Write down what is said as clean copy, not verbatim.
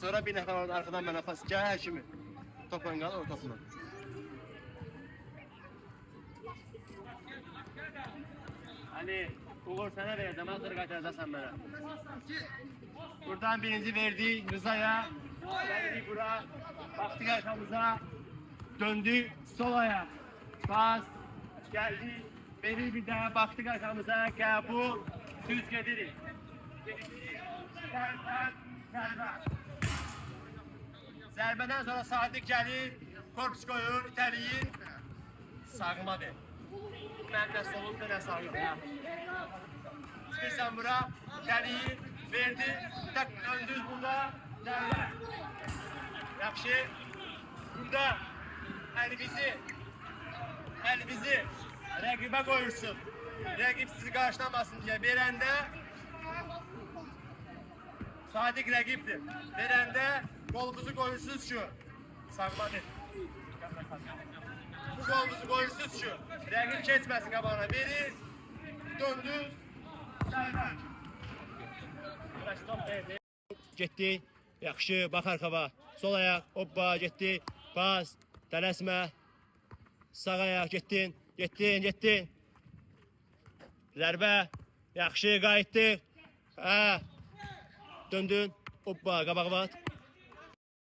Sonra bir nəfər orada arxadan mənə pas gəl Həkimi. Topla qal, o topla. Ali, uğur sənə verəcəm, hazır qaytaracaqsan mənə. Buradan birinci verdi Rıza'ya. Geldi bura. Baktık arkamıza. Döndü solaya. Bas. Geldi. Verir bir daha. Baktık arkamıza. Gel bu. Düz gedirik. Zərbeden sonra Sadık gelir. Korpus koyur. İtəliyir. Sağıma ver. Ben de solum dönə sağım. Çıkırsan bura. İtəliyir. Verdi. Tak döndür burada. Zərbə. Yaxşı. Burada. Elbizi rəqibə qoyursun. Rəqib sizi qarşılamasın diye verəndə Sadık rəqibdir. Verəndə qolunuzu qoyursunuz şu. Sağmadır. Bu qolunuzu qoyursunuz şu. Rəqib keçməsin qabağına. Verir. Döndür. Zərbə. Getdi. Yaxşı. Bax arxava. Sol ayaq. Hoppa. Getdi. Pas. Tələsmə. Sağ ayaq. Getdin. Getdin. Zərbə. Yaxşı. Qayıtdıq. Döndün. Hoppa. Qabağa bat.